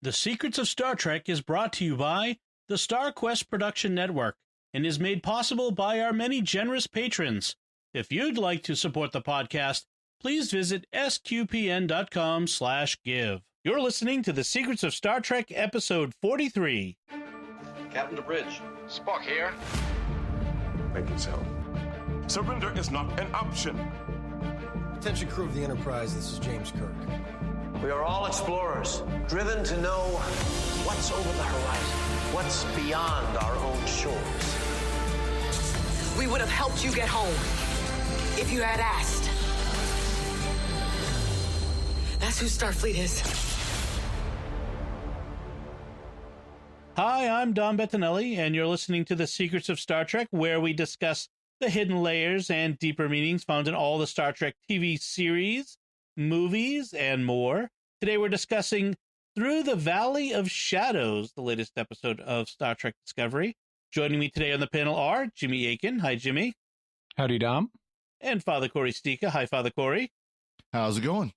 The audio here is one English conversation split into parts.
The Secrets of Star Trek is brought to you by the StarQuest Production Network and is made possible by our many generous patrons. If you'd like to support the podcast, please visit sqpn.com/give. You're listening to The Secrets of Star Trek, episode 43. Captain to bridge. Spock here. Make it so. Surrender is not an option. Attention crew of the Enterprise, this is James Kirk. We are all explorers, driven to know what's over the horizon, what's beyond our own shores. We would have helped you get home if you had asked. That's who Starfleet is. Hi, I'm Dom Bettinelli, and you're listening to The Secrets of Star Trek, where we discuss the hidden layers and deeper meanings found in all the Star Trek TV series, movies, and more. Today we're discussing Through the Valley of Shadows, the latest episode of Star Trek Discovery. Joining me today on the panel are Jimmy Aiken. Hi, Jimmy. Howdy, Dom. And Father Corey Stika. Hi, Father Corey. How's it going?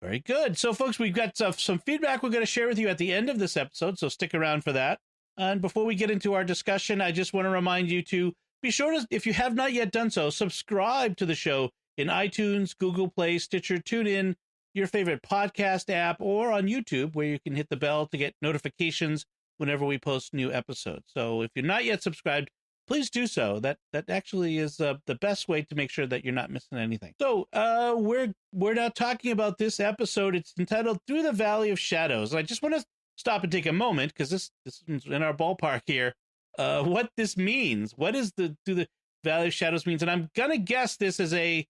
Very good. So, folks, we've got some feedback we're going to share with you at the end of this episode, so stick around for that. And before we get into our discussion, I just want to remind you to be sure to, if you have not yet done so, subscribe to the show in iTunes, Google Play, Stitcher, TuneIn, your favorite podcast app, or on YouTube, where you can hit the bell to get notifications whenever we post new episodes. So if you're not yet subscribed, please do so. That actually is the best way to make sure that you're not missing anything. So we're now talking about this episode. It's entitled Through the Valley of Shadows. And I just want to stop and take a moment, because this is in our ballpark here, what this means. What is the Through the Valley of Shadows means? And I'm going to guess this is a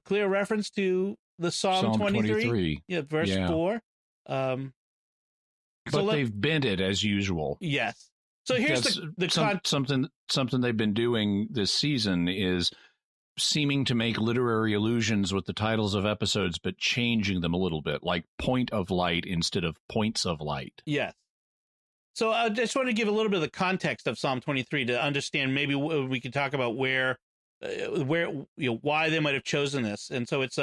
clear reference to the Psalm 23. Yeah, verse 4. But they've bent it as usual. Yes. So here's something they've been doing this season is seeming to make literary allusions with the titles of episodes, but changing them a little bit, like point of light instead of points of light. Yes. So I just want to give a little bit of the context of Psalm 23 to understand. Maybe we can talk about why they might have chosen this. And so it's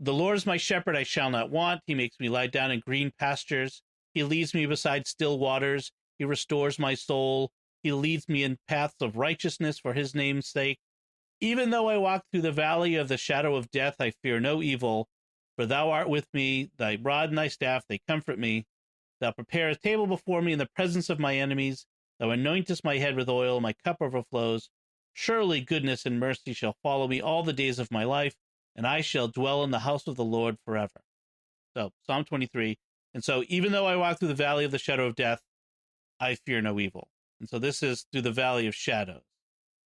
the Lord is my shepherd, I shall not want. He makes me lie down in green pastures. He leads me beside still waters. He restores my soul. He leads me in paths of righteousness for his name's sake. Even though I walk through the valley of the shadow of death, I fear no evil, for thou art with me. Thy rod and thy staff, they comfort me. Thou prepare a table before me in the presence of my enemies. Thou anointest my head with oil, my cup overflows. Surely goodness and mercy shall follow me all the days of my life, and I shall dwell in the house of the Lord forever. So, Psalm 23. And so, even though I walk through the valley of the shadow of death, I fear no evil. And so this is through the valley of shadows.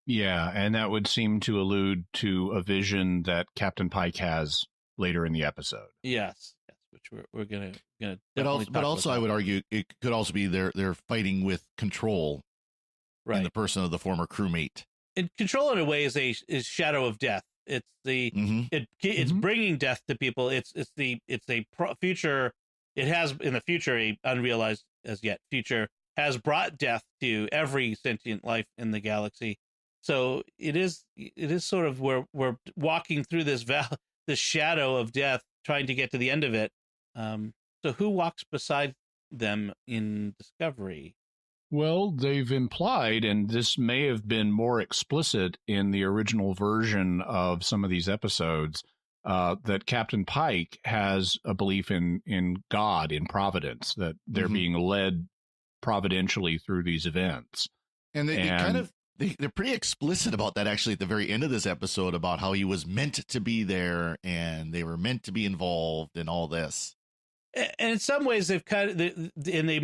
Yeah, and that would seem to allude to a vision that Captain Pike has later in the episode. Yes, which we're gonna but also I would argue it could also be they're fighting with Control, right, in the person of the former crewmate. And Control, in a way, is shadow of death. It's it's bringing death to people. It's a future. It has in the future a unrealized as yet future has brought death to every sentient life in the galaxy. So it is sort of where we're walking through this shadow of death, trying to get to the end of it. So who walks beside them in Discovery? Well, they've implied, and this may have been more explicit in the original version of some of these episodes, that Captain Pike has a belief in God, in providence, that they're being led providentially through these events. And they're pretty explicit about that, actually, at the very end of this episode, about how he was meant to be there and they were meant to be involved in all this. And in some ways, they've kind of, in a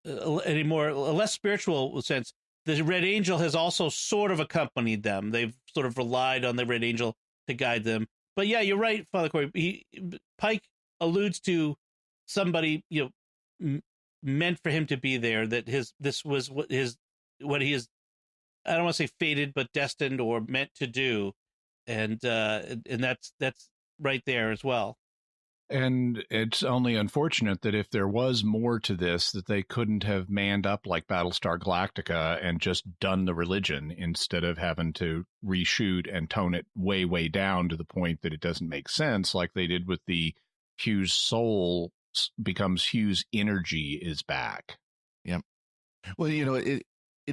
less spiritual sense, the Red Angel has also sort of accompanied them. They've sort of relied on the Red Angel to guide them. But yeah, you're right, Father Corey. Pike alludes to somebody, meant for him to be there. That this was what he is. I don't want to say fated, but destined or meant to do, and that's right there as well. And it's only unfortunate that if there was more to this, that they couldn't have manned up like Battlestar Galactica and just done the religion instead of having to reshoot and tone it way, way down to the point that it doesn't make sense, like they did with the Hugh's soul becomes Hugh's energy is back. Yep. Well, it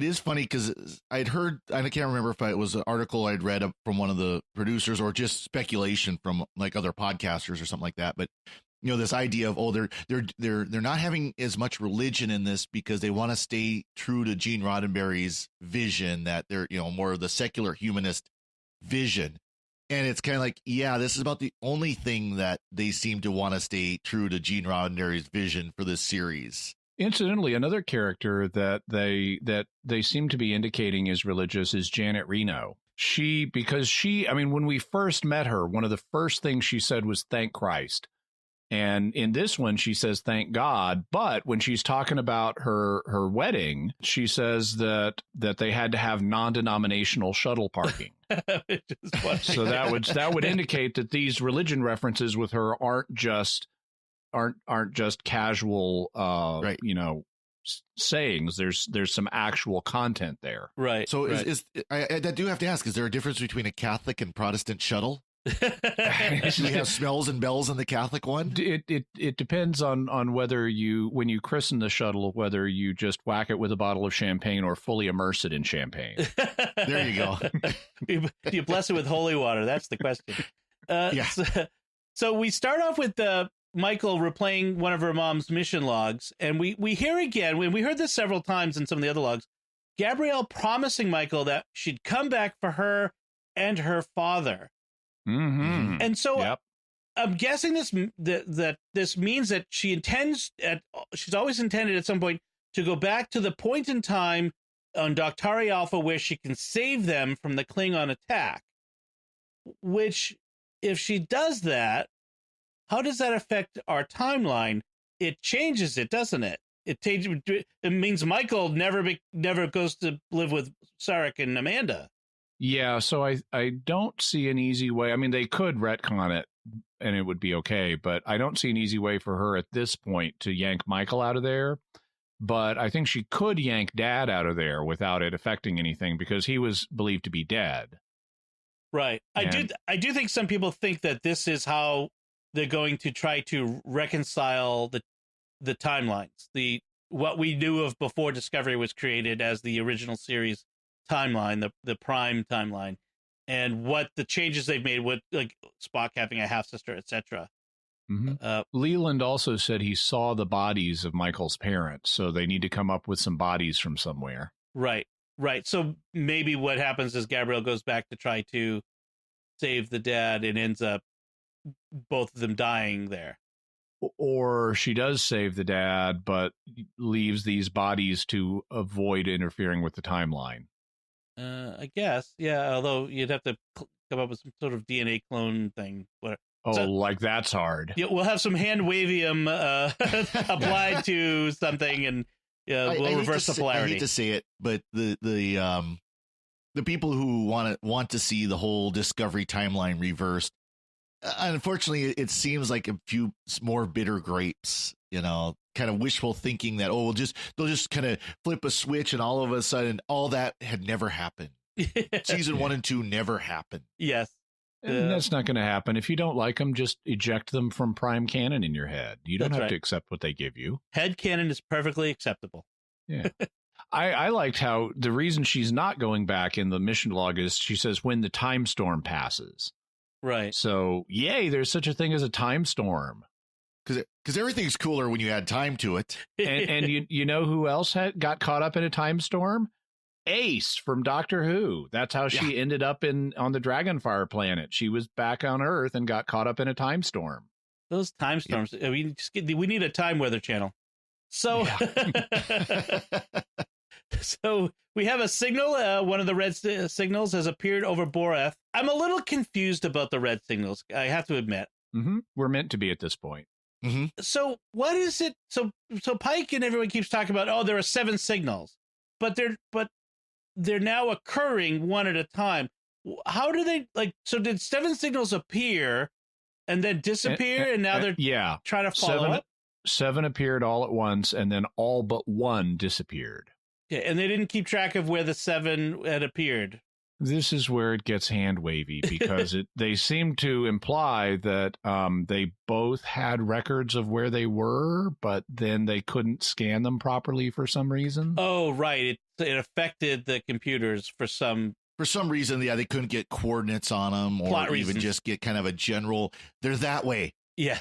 is funny because I'd heard, I can't remember if it was an article I'd read from one of the producers or just speculation from like other podcasters or something like that. But this idea of they're not having as much religion in this because they want to stay true to Gene Roddenberry's vision, that they're more of the secular humanist vision. And it's kind of like, yeah, this is about the only thing that they seem to want to stay true to Gene Roddenberry's vision for this series. Incidentally, another character that they seem to be indicating is religious is Janet Reno. Because when we first met her, one of the first things she said was "Thank Christ." And in this one, she says, "Thank God." But when she's talking about her wedding, she says that they had to have non-denominational shuttle parking. So that would indicate that these religion references with her aren't just casual, right. Sayings. There's some actual content there. Right. So I do have to ask, is there a difference between a Catholic and Protestant shuttle? Do we have smells and bells in the Catholic one? It depends on whether when you christen the shuttle, whether you just whack it with a bottle of champagne or fully immerse it in champagne. There you go. Do you bless it with holy water? That's the question. Yeah. So we start off with Michael replaying one of her mom's mission logs, and we hear again, we heard this several times in some of the other logs, Gabrielle promising Michael that she'd come back for her and her father. Mm-hmm. And so yep. I'm guessing that this means that she's always intended at some point to go back to the point in time on Doctari Alpha where she can save them from the Klingon attack. Which, if she does that, how does that affect our timeline? It changes it, doesn't it? It means Michael never goes to live with Sarek and Amanda. Yeah, so I don't see an easy way. I mean, they could retcon it and it would be okay, but I don't see an easy way for her at this point to yank Michael out of there. But I think she could yank Dad out of there without it affecting anything because he was believed to be dead. Right. I do think some people think that this is how they're going to try to reconcile the timelines. What we knew of before Discovery was created as the original series timeline, the Prime timeline, and what the changes they've made with like Spock having a half sister, etc. Mm-hmm. Leland also said he saw the bodies of Michael's parents, so they need to come up with some bodies from somewhere. Right. So maybe what happens is Gabrielle goes back to try to save the dad and ends up both of them dying there. Or she does save the dad, but leaves these bodies to avoid interfering with the timeline. I guess, yeah. Although you'd have to come up with some sort of DNA clone thing. Whatever. Like that's hard. Yeah, we'll have some hand wavium applied to something, and we'll reverse the polarity. I hate to say it, but the people who want to see the whole Discovery timeline reversed, unfortunately, it seems like a few more bitter grapes. Kind of wishful thinking that they'll just kind of flip a switch and all of a sudden all that had never happened. Season 1 and 2 never happened. Yes. And that's not going to happen. If you don't like them, just eject them from Prime canon in your head. You don't have to accept what they give you. Head canon is perfectly acceptable. Yeah. I liked how the reason she's not going back in the mission log is she says when the time storm passes. Right. So, yay, there's such a thing as a time storm. Because everything's cooler when you add time to it. And you know who else got caught up in a time storm? Ace from Doctor Who. That's how she ended up on the Dragonfire planet. She was back on Earth and got caught up in a time storm. Those time storms. I mean, we need a time weather channel. So, so we have a signal. One of the red signals has appeared over Boreth. I'm a little confused about the red signals, I have to admit. Mm-hmm. We're meant to be at this point. Mm-hmm. So what is it? So Pike and everyone keeps talking about, there are 7 signals, but they're now occurring one at a time. How do they so did 7 signals appear and then disappear and now they're trying to follow up? 7 appeared all at once and then all but 1 disappeared. Yeah, and they didn't keep track of where the 7 had appeared. This is where it gets hand wavy because they seem to imply that they both had records of where they were, but then they couldn't scan them properly for some reason. Oh, right. It affected the computers for some reason. Yeah, they couldn't get coordinates on them, or plot even reasons. just get kind of a general. They're that way. Yeah.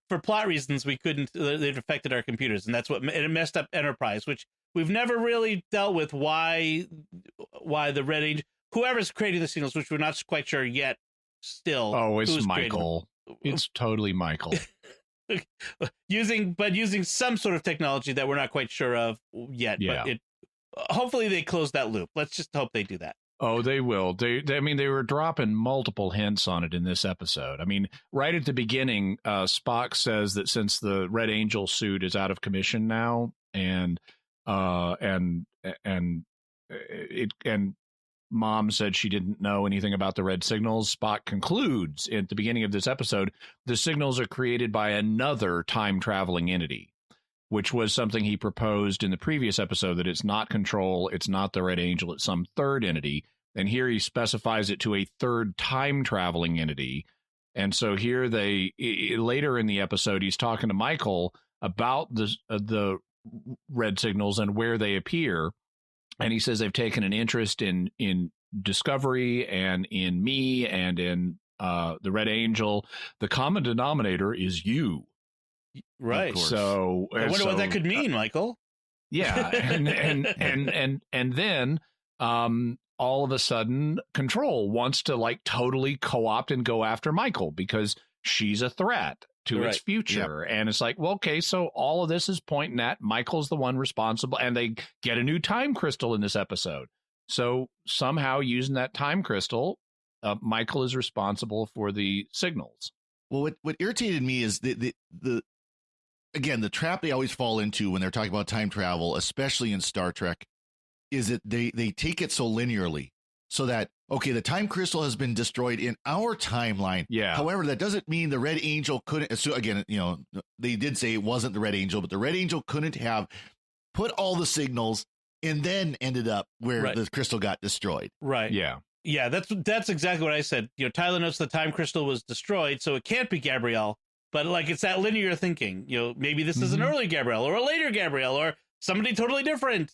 For plot reasons, we couldn't. It affected our computers, and that's what it messed up Enterprise, which we've never really dealt with. Why the Red Angel, whoever's creating the signals, which we're not quite sure yet. Still, it's Michael. It's totally Michael. using some sort of technology that we're not quite sure of yet. Yeah. But hopefully they close that loop. Let's just hope they do that. Oh, they will. They were dropping multiple hints on it in this episode. I mean, right at the beginning, Spock says that since the Red Angel suit is out of commission now, and Mom said she didn't know anything about the red signals, Spock concludes at the beginning of this episode, the signals are created by another time-traveling entity, which was something he proposed in the previous episode, that it's not Control, it's not the Red Angel, it's some third entity. And here he specifies it to a third time-traveling entity. And so here later in the episode, he's talking to Michael about the red signals and where they appear. And he says they've taken an interest in Discovery and in me and in the Red Angel. The common denominator is you. Right. So I wonder what that could mean, Michael. Yeah, and then all of a sudden, Control wants to like totally co-opt and go after Michael because she's a threat to its future. Yep. And it's like, well, okay, so all of this is pointing at Michael's the one responsible, and they get a new time crystal in this episode. So somehow using that time crystal, Michael is responsible for the signals. Well, what irritated me is the trap they always fall into when they're talking about time travel, especially in Star Trek, is that they take it so linearly, so that, okay, the time crystal has been destroyed in our timeline. Yeah. However, that doesn't mean the Red Angel couldn't. So again, they did say it wasn't the Red Angel, but the Red Angel couldn't have put all the signals and then ended up where the crystal got destroyed. Right. Yeah. Yeah, that's exactly what I said. Tyler notes the time crystal was destroyed, so it can't be Gabrielle. But like, it's that linear thinking. Maybe this is an early Gabrielle or a later Gabrielle or somebody totally different.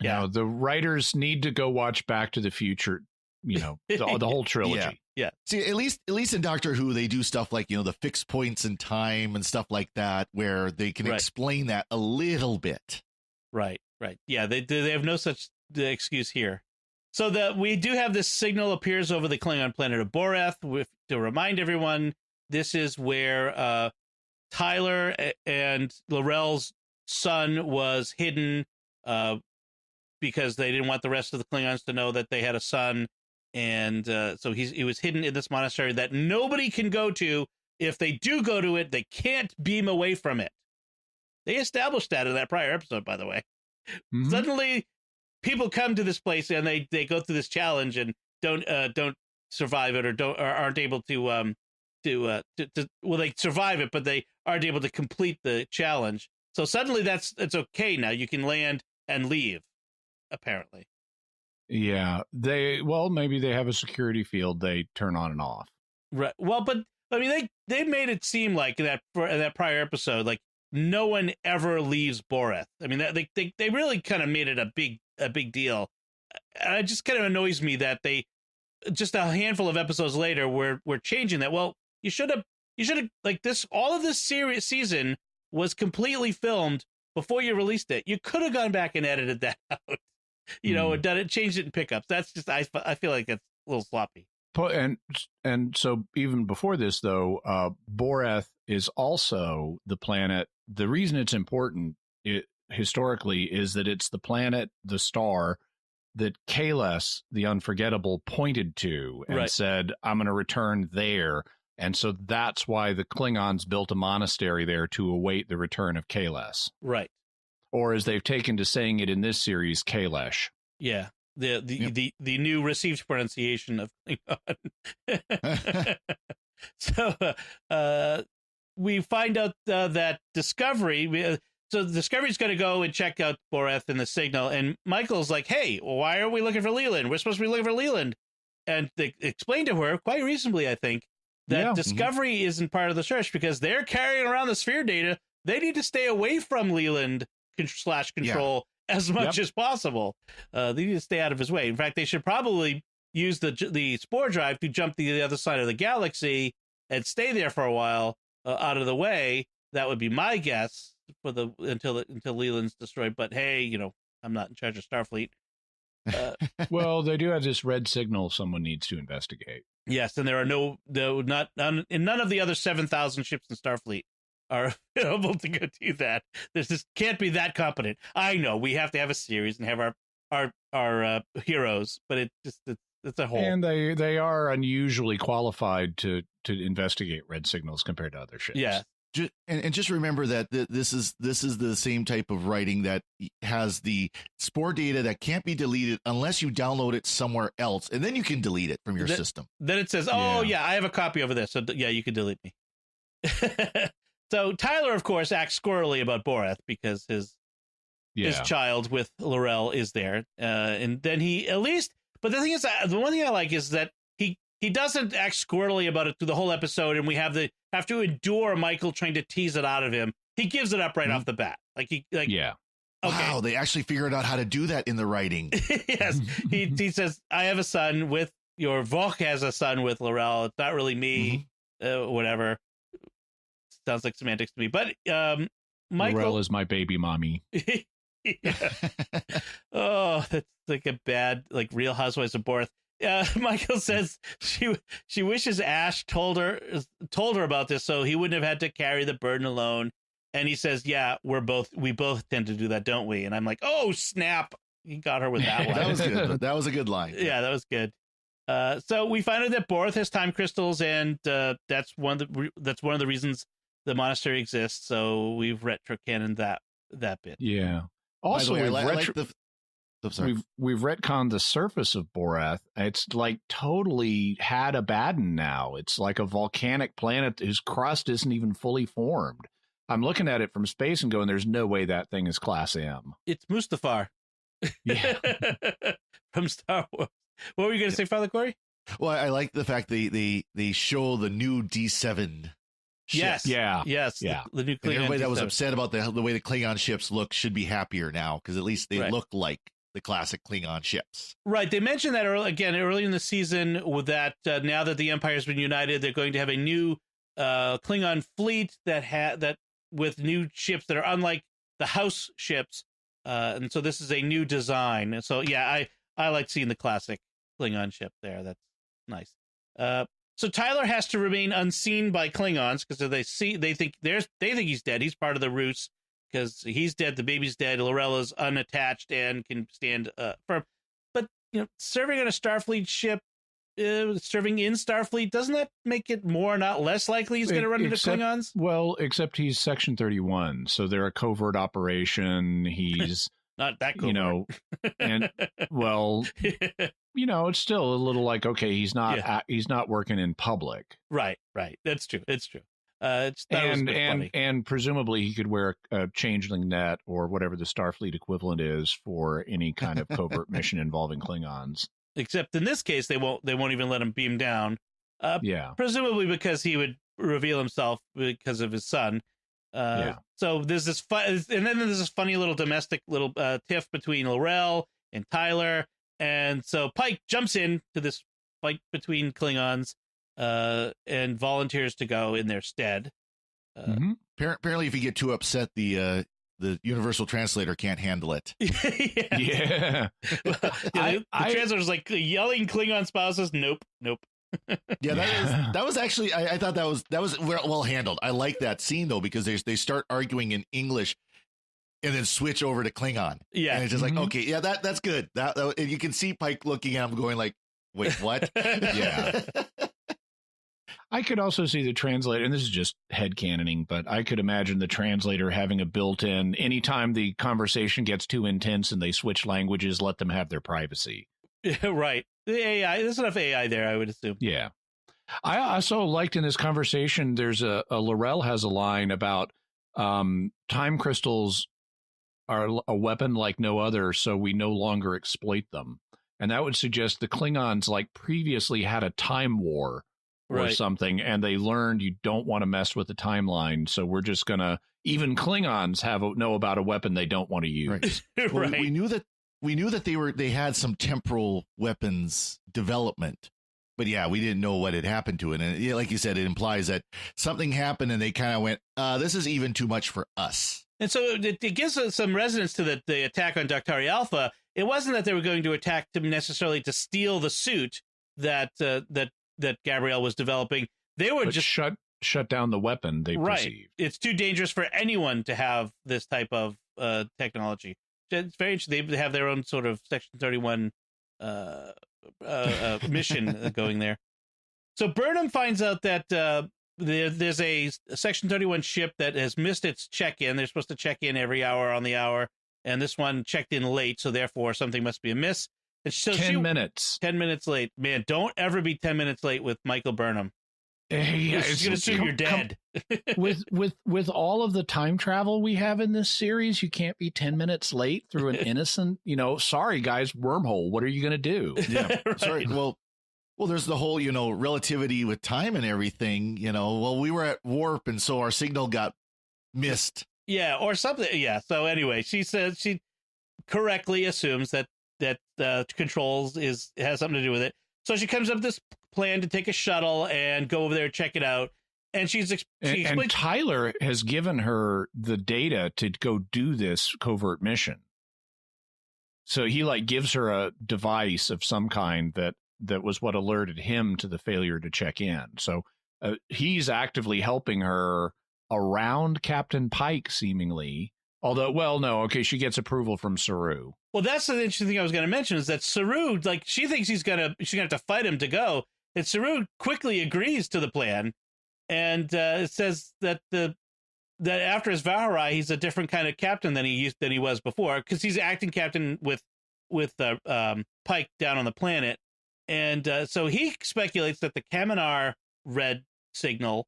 Yeah, the writers need to go watch Back to the Future. The whole trilogy. Yeah. See, at least in Doctor Who, they do stuff like the fixed points in time and stuff like that, where they can explain that a little bit. Right. Yeah, they have no such excuse here. So we do have this signal appears over the Klingon planet of Boreth. To remind everyone, this is where Tyler and L'Rell's son was hidden because they didn't want the rest of the Klingons to know that they had a son. And so he was hidden in this monastery that nobody can go to. If they do go to it, they can't beam away from it. They established that in that prior episode, by the way. Mm-hmm. Suddenly, people come to this place and they go through this challenge and don't survive it or aren't able to they survive it, but they aren't able to complete the challenge. So suddenly it's okay now. You can land and leave, apparently. Yeah, maybe they have a security field they turn on and off. Right. Well, but I mean, they made it seem like that prior episode, like no one ever leaves Boreth. I mean, they really kind of made it a big deal. And it just kind of annoys me that they just a handful of episodes later we're changing that. Well, you should have like this. All of this season was completely filmed before you released it. You could have gone back and edited that out. And done it, changed it in pickups. That's just I feel like that's a little sloppy. And so even before this, though, Boreth is also the planet. The reason it's important historically is that it's the planet, the star that Kahless, the Unforgettable, pointed to and said, "I'm going to return there." And so that's why the Klingons built a monastery there to await the return of Kahless. Right. Or as they've taken to saying it in this series, Kalesh. Yeah. The new received pronunciation of Klingon. So we find out that Discovery. So Discovery's going to go and check out Boreth and the signal, and Michael's like, hey, why are we looking for Leland? We're supposed to be looking for Leland. And they explain to her, quite reasonably, I think, that Discovery isn't part of the search because they're carrying around the sphere data. They need to stay away from Leland / control as much as possible. They need to stay out of his way. In fact, they should probably use the spore drive to jump to the other side of the galaxy and stay there for a while out of the way. That would be my guess for until Leland's destroyed. But hey, I'm not in charge of Starfleet. Well, they do have this red signal someone needs to investigate. Yes, and there are none of the other 7,000 ships in Starfleet are able to go do that. This can't be that competent. I know we have to have a series and have our heroes, but it's a whole. And they are unusually qualified to investigate red signals compared to other ships. Yeah. And just remember that this is the same type of writing that has the spore data that can't be deleted unless you download it somewhere else, and then you can delete it from your system. Then it says, "Oh yeah, I have a copy over there, so yeah, you can delete me." So Tyler, of course, acts squirrely about Boreth because his child with L'Rell is there, and then he at least. But the thing is, the one thing I like is that he doesn't act squirrely about it through the whole episode, and we have to endure Michael trying to tease it out of him. He gives it up right off the bat. Okay. Wow, they actually figured out how to do that in the writing. Yes, he says, "I have a son with Vok has a son with L'Rell. It's not really me. Whatever. Sounds like semantics to me." But Michael, L'Rell is my baby mommy. Oh, that's like a bad Real Housewives of Boreth. Michael says she wishes Ash told her about this so he wouldn't have had to carry the burden alone. And he says, "Yeah, we both tend to do that, don't we?" And I'm like, "Oh snap!" He got her with that one. That was good. That was a good line. Yeah, that was good. So we find out that Boreth has time crystals, and that's one of the reasons the monastery exists. So we've retro-cannoned that bit. Yeah. Also, we've retconned the surface of Boreth. It's totally had abaddon now. It's like a volcanic planet whose crust isn't even fully formed. I'm looking at it from space and going, there's no way that thing is Class M. It's Mustafar. Yeah. From Star Wars. What were you going to say, Father Corey? Well, I like the fact they show the new D7 ships. Yes. Yeah. The new Klingon everybody that was D7. upset about the way the Klingon ships look should be happier now because at least they look like the classic Klingon ships. Right. They mentioned that early in the season with that now that the Empire's been united, they're going to have a new Klingon fleet that with new ships that are unlike the house ships. And so this is a new design. And so, yeah, I like seeing the classic Klingon ship there. That's nice. So Tyler has to remain unseen by Klingons because they think he's dead. He's part of the Rus because he's dead. The baby's dead. L'Rella's unattached and can stand firm. But serving on a Starfleet ship, serving in Starfleet, doesn't that make it more, not less likely he's going to run into Klingons? Well, except he's Section 31, so they're a covert operation. He's not that covert. And well, it's still a little like, okay, he's not working in public. Right. That's true. It's true. And presumably he could wear a changeling net or whatever the Starfleet equivalent is for any kind of covert mission involving Klingons. Except in this case, they won't even let him beam down. Presumably because he would reveal himself because of his son. So there's this and then there's this funny little domestic tiff between L'Rell and Tyler, and so Pike jumps in to this fight between Klingons and volunteers to go in their stead. Apparently, if you get too upset, the universal translator can't handle it. Yeah. The translator's like yelling Klingon spouses. Nope. Yeah, that was actually I thought that was well handled. I like that scene though because they start arguing in English and then switch over to Klingon. Yeah, and it's just like, okay, yeah, that's good. That and you can see Pike looking at him going like, wait, what? Yeah. I could also see the translator, and this is just headcanoning, but I could imagine the translator having a built-in, anytime the conversation gets too intense and they switch languages, let them have their privacy. Right. The AI, there's enough AI there, I would assume. Yeah. I also liked in this conversation, there's L'Rell has a line about time crystals are a weapon like no other, so we no longer exploit them. And that would suggest the Klingons like previously had a time war or something, and they learned you don't want to mess with the timeline, so we're just going to, even Klingons know about a weapon they don't want to use. Right. Well, we knew that they had some temporal weapons development. But yeah, we didn't know what had happened to it. And like you said, it implies that something happened and they kind of went, this is even too much for us. And so it gives us some resonance to the attack on Daktari Alpha. It wasn't that they were going to attack them necessarily to steal the suit that Gabrielle was developing. They were just shut down the weapon they perceived. It's too dangerous for anyone to have this type of technology. It's very interesting. They have their own sort of Section 31 mission going there. So Burnham finds out that there's a Section 31 ship that has missed its check-in. They're supposed to check in every hour on the hour, and this one checked in late, so therefore something must be amiss. And so 10 minutes. 10 minutes late. Man, don't ever be 10 minutes late with Michael Burnham. Yeah, She's going to assume you're dead. with all of the time travel we have in this series, you can't be 10 minutes late through an innocent, sorry guys, wormhole. What are you going to do? Yeah. Sorry. Well, there's the whole, relativity with time and everything, well, we were at warp and so our signal got missed. Yeah. Or something. Yeah. So anyway, she says she correctly assumes that controls has something to do with it. So she comes up with this plan to take a shuttle and go over there and check it out. And and Tyler has given her the data to go do this covert mission. So he gives her a device of some kind that was what alerted him to the failure to check in. So he's actively helping her around Captain Pike, seemingly. Although, well, no, okay, she gets approval from Saru. Well, that's the interesting thing I was going to mention is that Saru, she thinks she's gonna have to fight him to go, and Saru quickly agrees to the plan, and it says that after his Vaharai, he's a different kind of captain than he was before, because he's acting captain with Pike down on the planet, and so he speculates that the Kaminar red signal,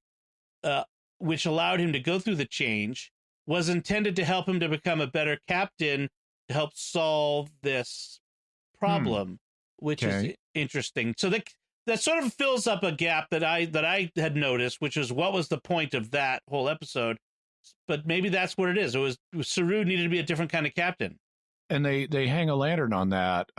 which allowed him to go through the change, was intended to help him to become a better captain to help solve this problem, which is interesting. So that sort of fills up a gap that I had noticed, which is what was the point of that whole episode. But maybe that's what it is. It was Saru needed to be a different kind of captain. And they hang a lantern on that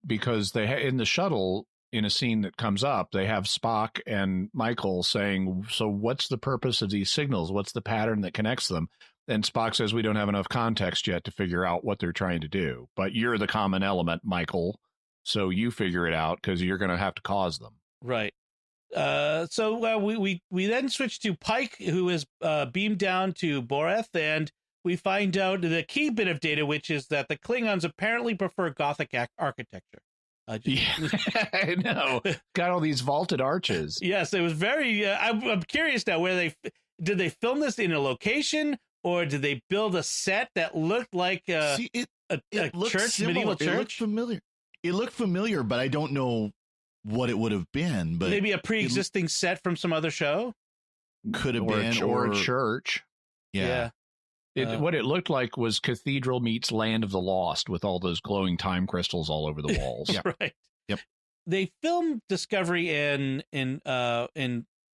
because in the shuttle, in a scene that comes up, they have Spock and Michael saying, so what's the purpose of these signals? What's the pattern that connects them? And Spock says, we don't have enough context yet to figure out what they're trying to do. But you're the common element, Michael. So you figure it out because you're going to have to cause them. Right. So we then switch to Pike, who is beamed down to Boreth, and we find out the key bit of data, which is that the Klingons apparently prefer Gothic architecture. I know. Got all these vaulted arches. Yes, it was very... I'm curious now, did they film this in a location, or did they build a set that looked like a church, medieval church? It looked familiar. It looked familiar, but I don't know what it would have been. But maybe a pre-existing set from some other show? Could have been. Or a church. Yeah. What it looked like was Cathedral meets Land of the Lost with all those glowing time crystals all over the walls. Yeah. Right. Yep. They filmed Discovery in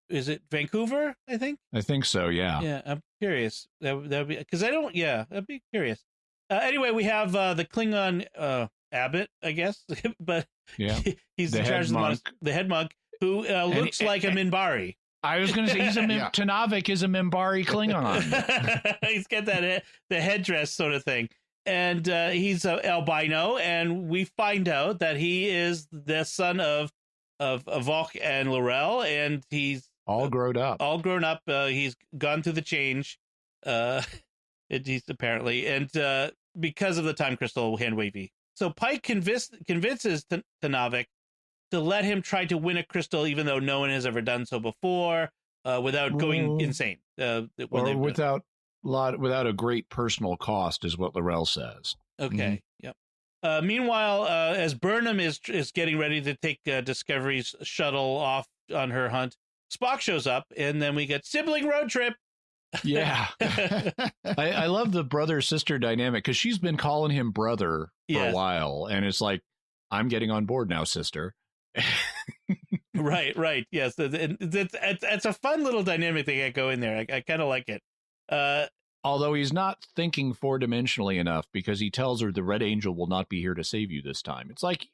is it Vancouver, I think? I think so, yeah. Yeah, I'm curious. That would be because I'd be curious. Anyway, we have the Klingon abbot, I guess, but yeah, he's in charge of the head monk who looks like a Minbari. I was going to say Tanavik is a Minbari Klingon. He's got that the headdress sort of thing, and he's albino, and we find out that he is the son of Vok and L'Rell, and he's all grown up. He's gone through the change. He's apparently, and because of the time crystal hand wavy. So Pike convinces Tanavik to let him try to win a crystal, even though no one has ever done so before, without going insane. Without a great personal cost, is what L'Rell says. Okay. Yep. Meanwhile, as Burnham is getting ready to take Discovery's shuttle off on her hunt, Spock shows up, and then we get sibling road trip. Yeah. I love the brother-sister dynamic because she's been calling him brother for a while. And it's like, I'm getting on board now, sister. Right. Yes. It's a fun little dynamic they got going there. I kind of like it. Although he's not thinking four-dimensionally enough because he tells her the Red Angel will not be here to save you this time. It's like,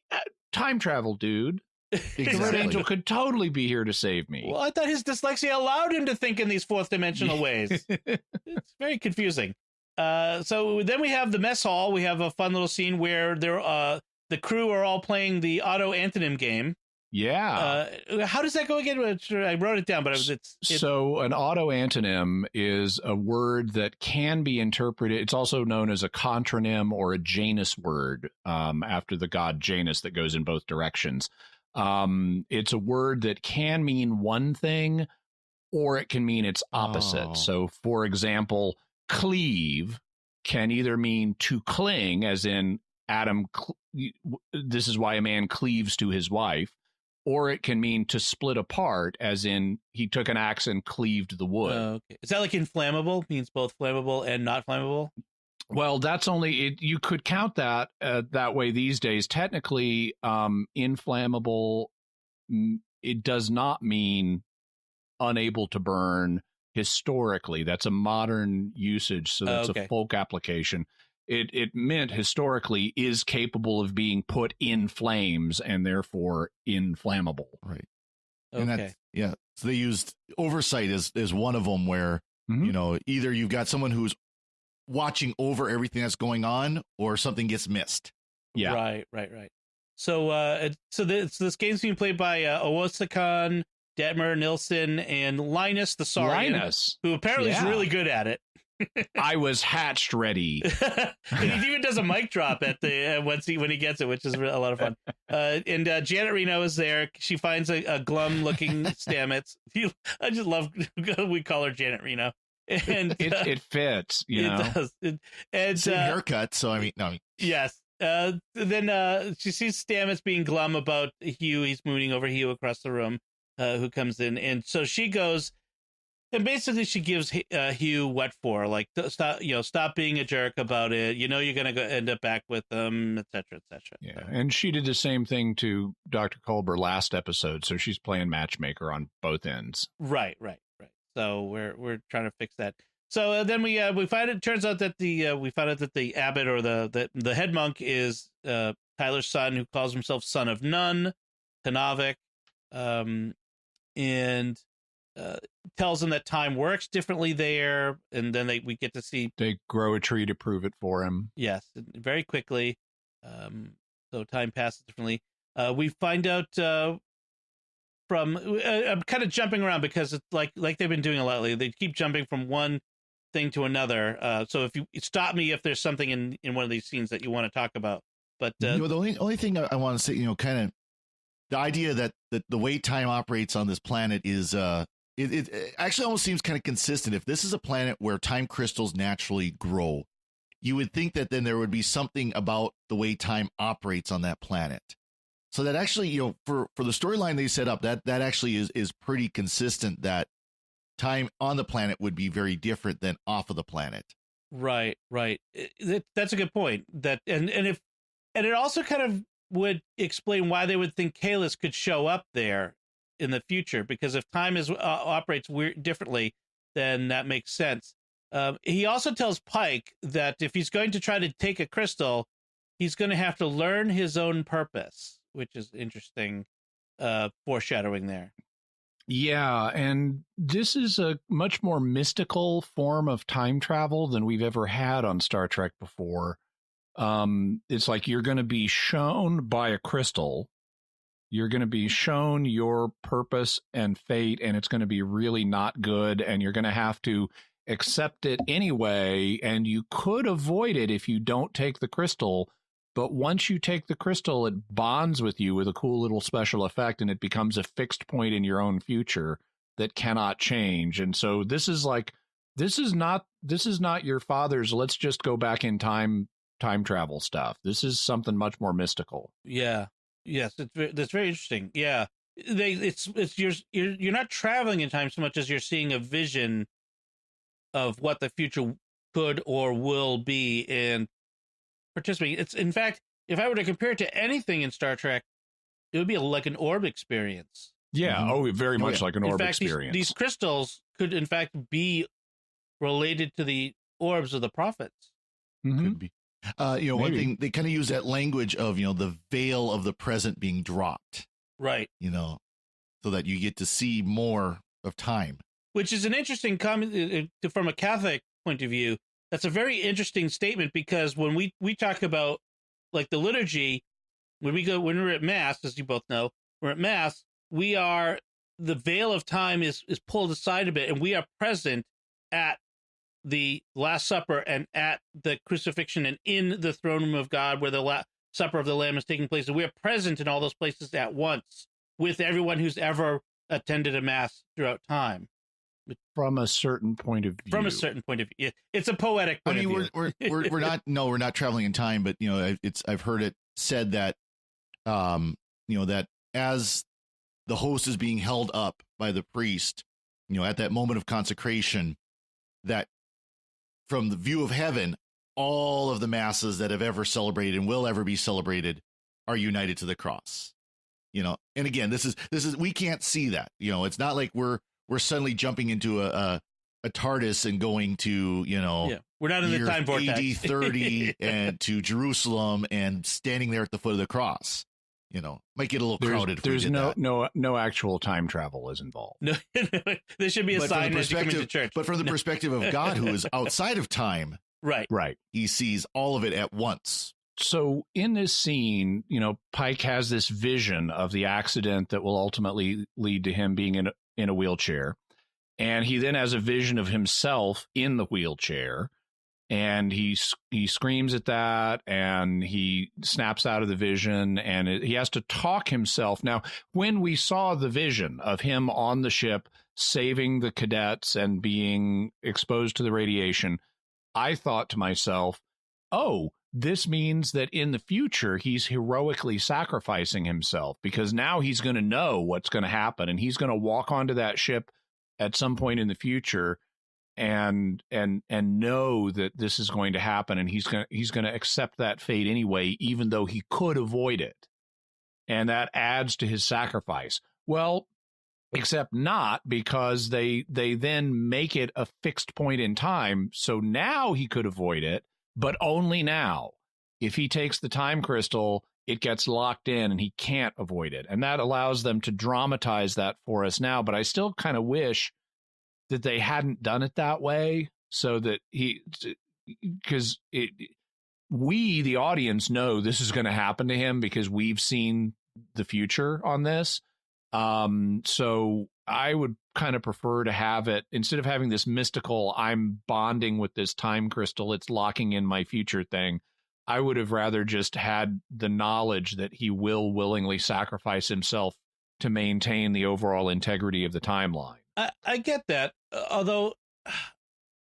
time travel, dude. The Red Angel could totally be here to save me. Well, I thought his dyslexia allowed him to think in these fourth dimensional ways. It's very confusing. So then we have the mess hall. We have a fun little scene where the crew are all playing the auto antonym game. Yeah. How does that go again? I wrote it down, but so an auto antonym is a word that can be interpreted. It's also known as a contronym or a Janus word, after the god Janus, that goes in both directions. It's a word that can mean one thing or it can mean its opposite. So, for example, cleave can either mean to cling, as in Adam, this is why a man cleaves to his wife, or it can mean to split apart, as in he took an axe and cleaved the wood. Okay. Is that like inflammable? Means both flammable and not flammable? Well, that's only you could count that that way these days. Technically, inflammable, it does not mean unable to burn historically. That's a modern usage, so that's a folk application. It meant historically is capable of being put in flames and therefore inflammable. Right. Okay. And that's, yeah. So they used oversight as one of them where, you know, either you've got someone who's watching over everything that's going on or something gets missed. Yeah. Right. So this game's being played by Owosekon, Detmer, Nilsson, and Linus the Saurian, who apparently is really good at it. I was hatched ready. And he even does a mic drop at the when he gets it, which is a lot of fun. And Janet Reno is there. She finds a glum-looking Stamets. I just love we call her Janet Reno. And it fits, you know. It does. And same haircut, so I mean, no. Yes. Then she sees Stamets being glum about Hugh. He's mooning over Hugh across the room, who comes in, and so she goes. And basically, she gives Hugh what for, like stop being a jerk about it. You know, you're gonna end up back with them, etc., etc. Yeah, and she did the same thing to Dr. Culber last episode, so she's playing matchmaker on both ends. Right. So we're trying to fix that. So then we find it. Turns out that the abbot or the head monk is Tyler's son, who calls himself Son of None, Tanavik, and tells him that time works differently there, and then we get to see they grow a tree to prove it for him. Yes, very quickly. So time passes differently. We find out from I'm kind of jumping around because it's like they've been doing a lot lately. They keep jumping from one thing to another. So if you stop me if there's something in one of these scenes that you want to talk about. But the only thing I want to say, kind of the idea that the way time operates on this planet is it actually almost seems kind of consistent. If this is a planet where time crystals naturally grow, you would think that then there would be something about the way time operates on that planet. So that actually, for the storyline they set up, that actually is pretty consistent, that time on the planet would be very different than off of the planet. Right. That's a good point. And it also kind of would explain why they would think Kahless could show up there in the future, because if time operates differently, then that makes sense. He also tells Pike that if he's going to try to take a crystal, he's going to have to learn his own purpose, which is interesting foreshadowing there. Yeah, and this is a much more mystical form of time travel than we've ever had on Star Trek before. It's like you're going to be shown by a crystal. You're going to be shown your purpose and fate, and it's going to be really not good, and you're going to have to accept it anyway, and you could avoid it if you don't take the crystal, but once you take the crystal, it bonds with you with a cool little special effect, and it becomes a fixed point in your own future that cannot change. And so this is not your father's let's just go back in time travel stuff. This is something much more mystical. Yeah. Yes, that's very interesting. Yeah, you're not traveling in time so much as you're seeing a vision of what the future could or will be and participating. It's, in fact, if I were to compare it to anything in Star Trek, it would be like an orb experience. Yeah. Oh, very much like an In orb fact, experience. these crystals could, in fact, be related to the orbs of the prophets. Mhm. Could be. One Maybe. thing they kind of use that language of, the veil of the present being dropped, Right. so that you get to see more of time. Which is an interesting comment from a Catholic point of view. That's a very interesting statement, because when we talk about like the liturgy, when we're at Mass, as you both know, we're at Mass, the veil of time is pulled aside a bit, and we are present at the Last Supper and at the crucifixion and in the throne room of God, where the Supper of the Lamb is taking place. And we are present in all those places at once with everyone who's ever attended a Mass throughout time. From a certain point of view. From a certain point of view, it's a poetic point of view. we're not we're not traveling in time, but I've heard it said that that as the host is being held up by the priest, at that moment of consecration, that from the view of heaven, all of the masses that have ever celebrated and will ever be celebrated are united to the cross. And again, this is we can't see that. It's not like we're suddenly jumping into a TARDIS and going to, we're not in the time vortex. AD 30 and to Jerusalem and standing there at the foot of the cross. Might get a little crowded. There's no actual time travel is involved. No, there should be a sign as you come into church. But from the perspective of God, who is outside of time, right, he sees all of it at once. So in this scene, Pike has this vision of the accident that will ultimately lead to him being in a wheelchair. And he then has a vision of himself in the wheelchair. And he screams at that, and he snaps out of the vision, and he has to talk himself. Now, when we saw the vision of him on the ship saving the cadets and being exposed to the radiation, I thought to myself, oh, this means that in the future, he's heroically sacrificing himself, because now he's going to know what's going to happen, and he's going to walk onto that ship at some point in the future and know that this is going to happen, and he's going to accept that fate anyway, even though he could avoid it. And that adds to his sacrifice. Well, except not, because they then make it a fixed point in time. So now he could avoid it, but only now. If he takes the time crystal, it gets locked in and he can't avoid it. And that allows them to dramatize that for us now. But I still kind of wish that they hadn't done it that way, so that because we, the audience, know this is going to happen to him because we've seen the future on this. So I would kind of prefer to have it, instead of having this mystical, I'm bonding with this time crystal, it's locking in my future thing. I would have rather just had the knowledge that he will willingly sacrifice himself to maintain the overall integrity of the timeline. I get that, although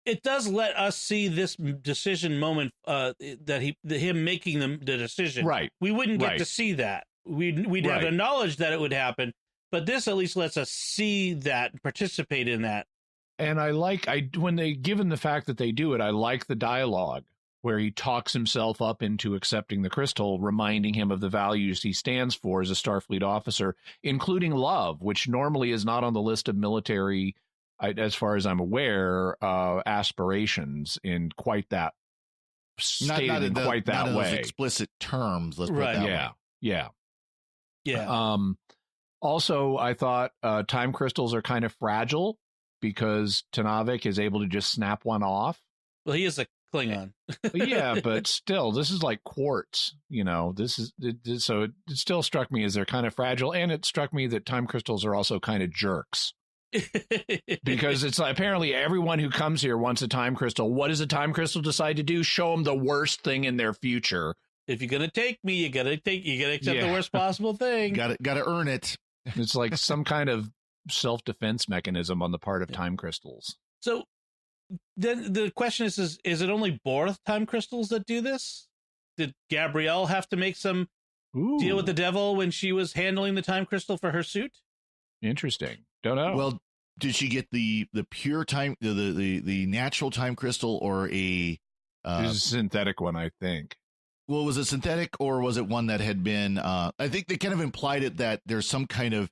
it does let us see this decision moment, him making the decision. Right. We wouldn't get to see that. We'd have the knowledge that it would happen, but this at least lets us see that and participate in that. And given the fact that they do it, I like the dialogue where he talks himself up into accepting the crystal, reminding him of the values he stands for as a Starfleet officer, including love, which normally is not on the list of military, as far as I'm aware, aspirations in quite that stated in quite that way. Those explicit terms. Let's put it that way. Yeah. Also, I thought time crystals are kind of fragile because Tanavik is able to just snap one off. Well, he is a Klingon. Yeah, but still, this is like quartz, so it still struck me as they're kind of fragile. And it struck me that time crystals are also kind of jerks. Because it's like, apparently everyone who comes here wants a time crystal. What does a time crystal decide to do? Show them the worst thing in their future. If you're gonna take me, you gotta accept the worst possible thing. Gotta earn it. It's like some kind of self-defense mechanism on the part of time crystals. So then the question is it only Borth time crystals that do this? Did Gabrielle have to make some deal with the devil when she was handling the time crystal for her suit? Interesting. Don't know. Well, did she get the pure time, the natural time crystal, or a It was a synthetic one, I think. well, was it synthetic, or was it one that had been I think they kind of implied it that there's some kind of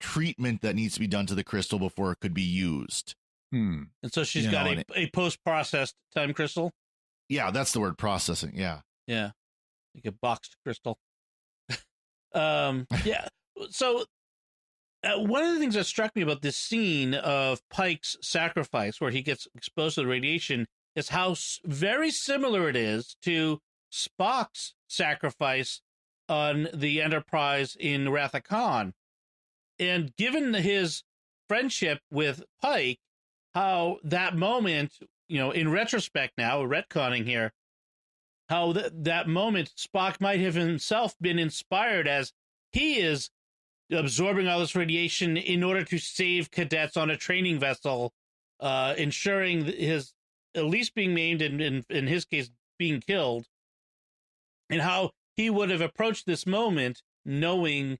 treatment that needs to be done to the crystal before it could be used. And so she's You got know, a post-processed time crystal. Yeah, that's the word, processing. Yeah. Yeah, like a boxed crystal. Yeah. So one of the things that struck me about this scene of Pike's sacrifice, where he gets exposed to the radiation, is how very similar it is to Spock's sacrifice on the Enterprise in Wrath of Khan. And given his friendship with Pike, how that moment, in retrospect now, retconning here, how that moment Spock might have himself been inspired as he is absorbing all this radiation in order to save cadets on a training vessel, ensuring his at least being maimed and in his case being killed, and how he would have approached this moment knowing,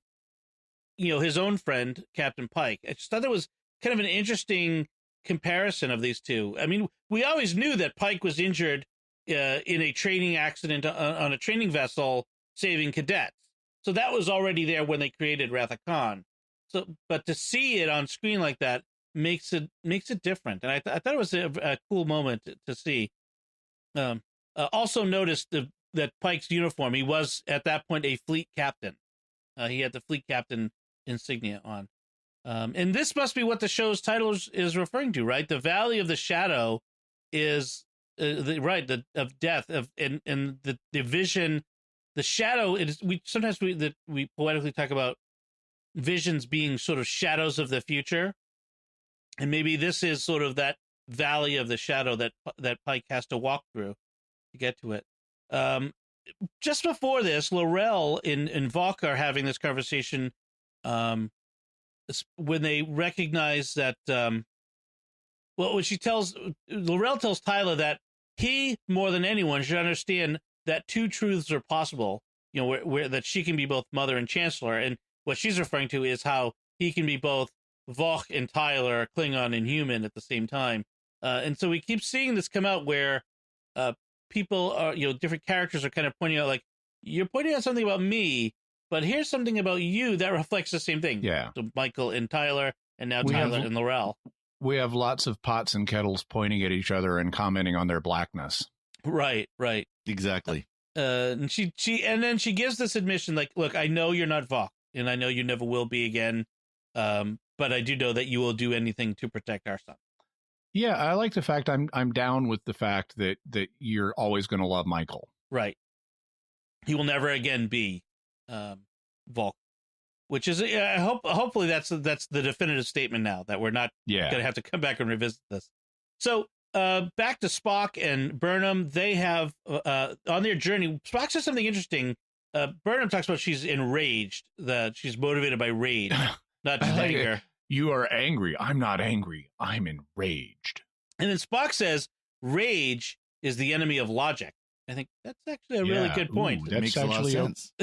his own friend, Captain Pike. I just thought that was kind of an interesting comparison of these two. I mean, we always knew that Pike was injured in a training accident on a training vessel saving cadets. So that was already there when they created Wrath of Khan. So, but to see it on screen like that makes it different. And I thought it was a cool moment to see. Also noticed that Pike's uniform, he was at that point a fleet captain. He had the fleet captain insignia on. And this must be what the show's title is referring to, right? The Valley of the Shadow is of death and the vision, the shadow. It is we poetically talk about visions being sort of shadows of the future, and maybe this is sort of that valley of the shadow that Pike has to walk through to get to it. Just before this, L'Rell and Vok are having this conversation when they recognize that. When L'Rell tells Tyler that he, more than anyone, should understand that two truths are possible, where that she can be both mother and chancellor. And what she's referring to is how he can be both Vok and Tyler, Klingon and human at the same time. And so we keep seeing this come out where people are, different characters are kind of pointing out, like, you're pointing out something about me, but here's something about you that reflects the same thing. Yeah. So Michael and Tyler, and now Tyler and L'Rell. We have lots of pots and kettles pointing at each other and commenting on their blackness. Right. Exactly. And she gives this admission, like, look, I know you're not Vok, and I know you never will be again. But I do know that you will do anything to protect our son. Yeah, I like the fact I'm down with the fact that you're always going to love Michael. Right. He will never again be Vok, which is hopefully that's the definitive statement now that we're not going to have to come back and revisit this. So back to Spock and Burnham. They have on their journey. Spock says something interesting. Burnham talks about she's enraged, that she's motivated by rage, not just anger. You are angry. I'm not angry. I'm enraged. And then Spock says rage is the enemy of logic. I think that's actually a really good point. That makes a lot of sense.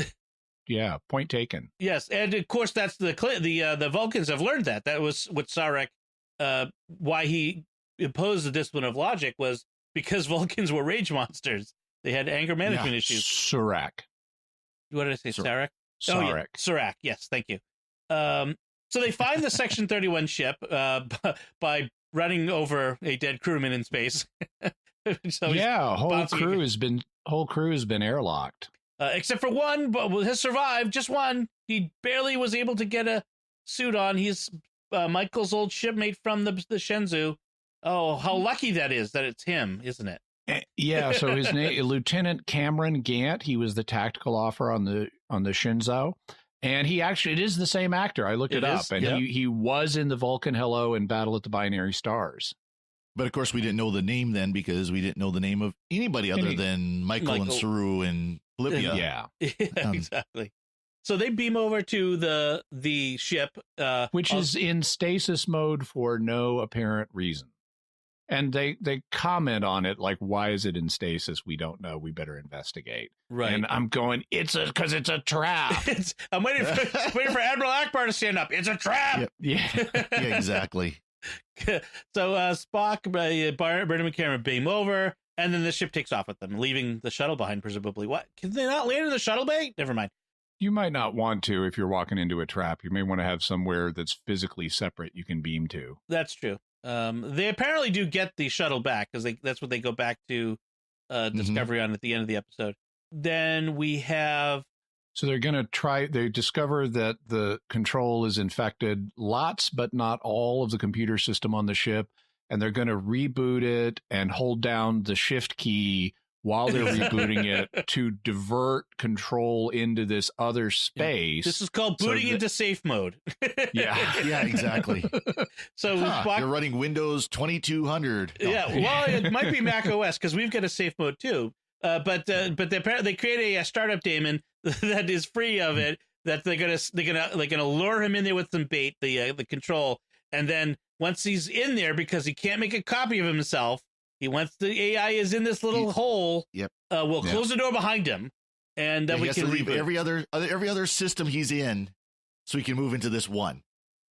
Yeah, point taken. Yes, and of course that's the Vulcans have learned that. That was what Sarek, why he imposed the discipline of logic was because Vulcans were rage monsters. They had anger management issues. Sarek. What did I say? Sarek? Sarek. Oh, yeah. Sarek. Yes, thank you. So they find the Section 31 ship by running over a dead crewman in space. So whole crew has been airlocked. Except for one, but has survived. Just one. He barely was able to get a suit on. He's Michael's old shipmate from the Shenzhou. Oh, how lucky that is that it's him, isn't it? Yeah. So his name, Lieutenant Cameron Gant. He was the tactical officer on the Shenzhou, and it is the same actor. I looked it up, and he was in the Vulcan Hello and Battle at the Binary Stars. But of course, we didn't know the name then because we didn't know the name of anybody other than Michael and Saru and Philippia. Yeah, exactly. So they beam over to the ship, which is in stasis mode for no apparent reason. And they comment on it like, why is it in stasis? We don't know. We better investigate. Right. And I'm going, because it's a trap. I'm waiting for Admiral Akbar to stand up. It's a trap. Yeah. Yeah, exactly. So Spock, Burnham and Cameron beam over, and then the ship takes off with them, leaving the shuttle behind, presumably. What? Can they not land in the shuttle bay? Never mind. You might not want to if you're walking into a trap. You may want to have somewhere that's physically separate you can beam to. That's true. They apparently do get the shuttle back, because that's what they go back to Discovery on at the end of the episode. Then we have... So they're going to try, they discover that the control is infected, lots but not all of the computer system on the ship, and they're going to reboot it and hold down the shift key while they're rebooting it to divert control into this other space. This is called booting into safe mode. Yeah, exactly. So Spock, you're running Windows 2200. No. Yeah, well, it might be Mac OS, because we've got a safe mode too. But they create a startup daemon that is free of it. That they're gonna lure him in there with some bait, the control, and then once he's in there, because he can't make a copy of himself, once the AI is in this little hole. Yep. We'll close the door behind him, and then we can leave reboot. every other system he's in, so he can move into this one.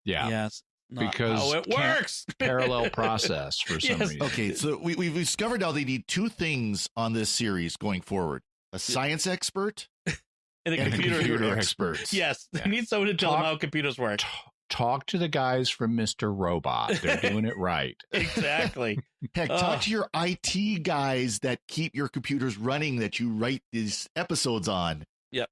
Yeah. Yes. Because how it works. Parallel process for some reason. Okay, so we've discovered now they need two things on this series going forward: a science expert and a computer expert. Yes, they need someone to tell them how computers work. Talk to the guys from Mr. Robot. They're doing it right. Exactly. Heck, talk to your IT guys that keep your computers running that you write these episodes on. Yep.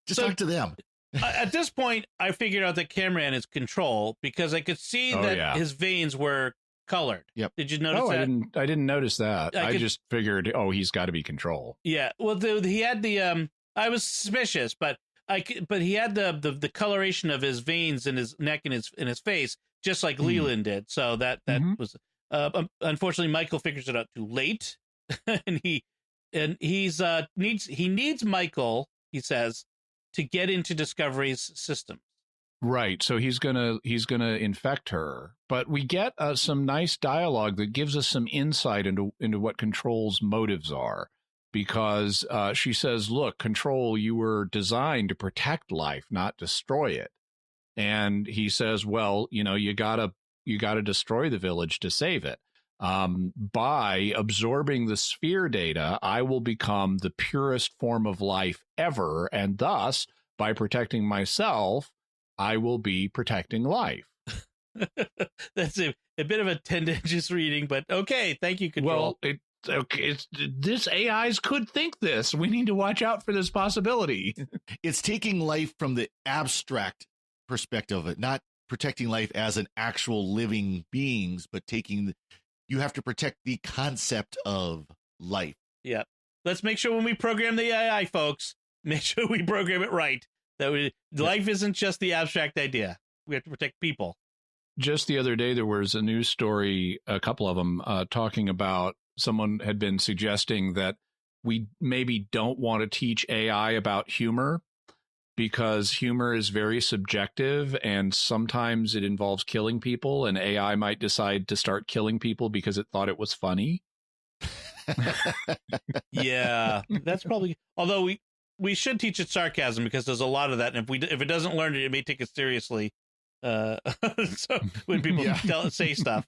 Just talk to them. At this point, I figured out that Cameron is Control, because I could see that his veins were colored. Yep. Did you notice that? I didn't notice that. I just figured, he's got to be Control. Yeah. Well, he had the I was suspicious, but he had the coloration of his veins in his neck and his face, just like Leland did. So that was unfortunately Michael figures it out too late, and he needs Michael, he says, to get into Discovery's system. Right. So he's gonna infect her, but we get some nice dialogue that gives us some insight into what Control's motives are, because she says, "Look, Control, you were designed to protect life, not destroy it." And he says, "Well, you gotta destroy the village to save it. By absorbing the sphere data, I will become the purest form of life ever, and thus, by protecting myself, I will be protecting life." That's a bit of a tendentious reading, but okay, thank you, Control. Well, this AIs could think this. We need to watch out for this possibility. It's taking life from the abstract perspective of it, not protecting life as an actual living beings, but you have to protect the concept of life. Yeah. Let's make sure when we program the AI, folks, make sure we program it right. Life isn't just the abstract idea. We have to protect people. Just the other day, there was a news story, a couple of them, talking about someone had been suggesting that we maybe don't want to teach AI about humor, because humor is very subjective and sometimes it involves killing people, and AI might decide to start killing people because it thought it was funny. Yeah, that's probably, although we should teach it sarcasm, because there's a lot of that, and if it doesn't learn it, it may take it seriously. So when people say stuff.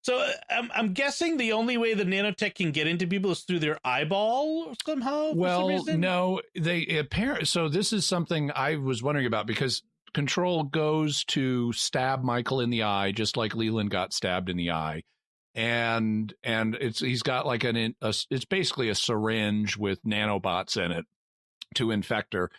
So I'm guessing the only way the nanotech can get into people is through their eyeball somehow. Well, no, so this is something I was wondering about, because Control goes to stab Michael in the eye, just like Leland got stabbed in the eye. And he's got like it's basically a syringe with nanobots in it to infect her.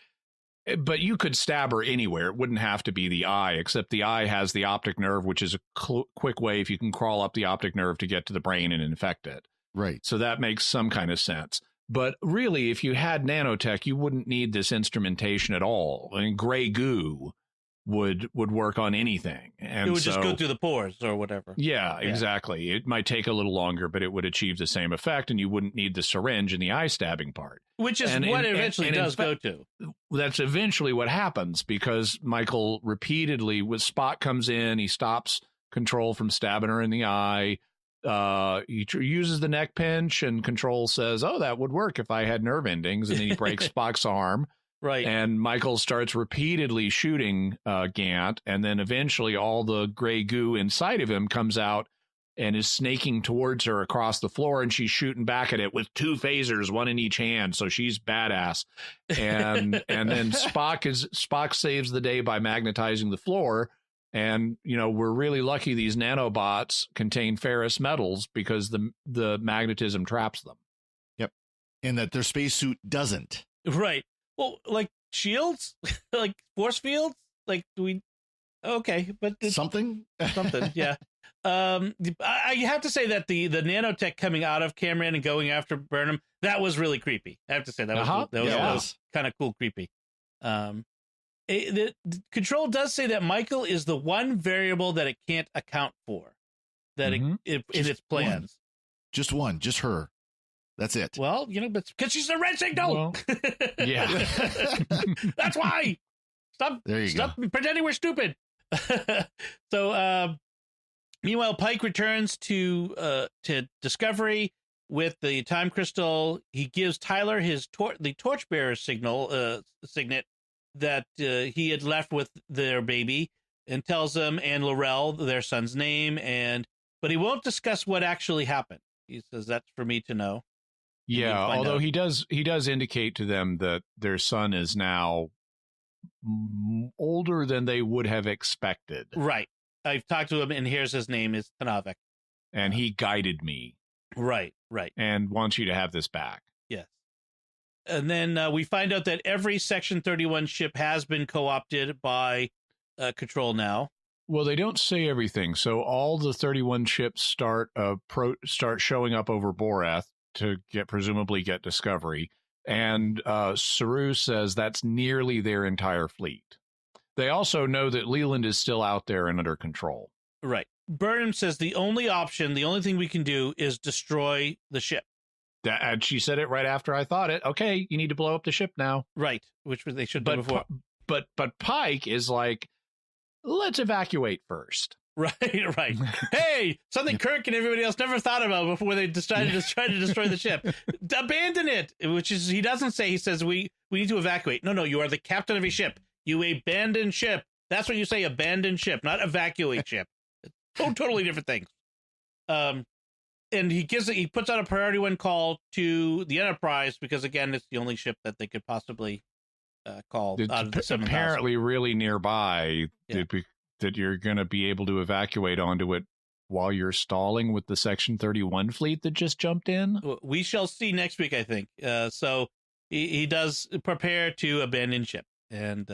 But you could stab her anywhere. It wouldn't have to be the eye, except the eye has the optic nerve, which is a quick way if you can crawl up the optic nerve to get to the brain and infect it. Right. So that makes some kind of sense. But really, if you had nanotech, you wouldn't need this instrumentation at all. I mean, gray goo would work on anything. And it would just go through the pores or whatever. Yeah, exactly. It might take a little longer, but it would achieve the same effect, and you wouldn't need the syringe and the eye stabbing part. Which is what it eventually does go to. That's eventually what happens, because Michael repeatedly, with Spock comes in, he stops Control from stabbing her in the eye. He uses the neck pinch, and Control says, "Oh, that would work if I had nerve endings," and then he breaks Spock's arm. Right. And Michael starts repeatedly shooting Gant, and then eventually all the gray goo inside of him comes out and is snaking towards her across the floor, and she's shooting back at it with 2 phasers, one in each hand. So she's badass. And then Spock saves the day by magnetizing the floor. And, we're really lucky these nanobots contain ferrous metals because the magnetism traps them. Yep. And that their spacesuit doesn't. Right. Well, like shields, like force fields, like okay, but Something? yeah. I have to say that the nanotech coming out of Cameron and going after Burnham, that was really creepy. I have to say that was kind of cool, creepy. The Control does say that Michael is the one variable that it can't account for, that in its plans. Just one, just her. That's it. Well, but because she's a red signal. Well, yeah, that's why. Stop pretending we're stupid. So, meanwhile, Pike returns to Discovery with the time crystal. He gives Tyler the torchbearer signet that he had left with their baby, and tells him and L'Rell their son's name, but he won't discuss what actually happened. He says that's for me to know. Yeah, although he does indicate to them that their son is now older than they would have expected. Right. I've talked to him, and here's his name is Tanavik. And he guided me. Right. And wants you to have this back. Yes. And then we find out that every Section 31 ship has been co-opted by Control now. Well, they don't say everything. So all the 31 ships start showing up over Borath to presumably get Discovery. And Saru says that's nearly their entire fleet. They also know that Leland is still out there and under control. Right. Burnham says the only thing we can do is destroy the ship. And she said it right after I thought it. Okay, you need to blow up the ship now. Right, which they should do before. But Pike is like, let's evacuate first. Right. Hey, something Kirk and everybody else never thought about before they decided to try to destroy the ship. Abandon it, which is, he doesn't say, he says, we need to evacuate. No, you are the captain of a ship. You abandon ship. That's what you say, abandon ship, not evacuate ship. Totally different things. And he puts out a priority 1 call to the Enterprise because, again, it's the only ship that they could possibly call out of the 7,000. Apparently really nearby, Yeah. that you're going to be able to evacuate onto it while you're stalling with the Section 31 fleet that just jumped in. We shall see next week, I think. So he does prepare to abandon ship, and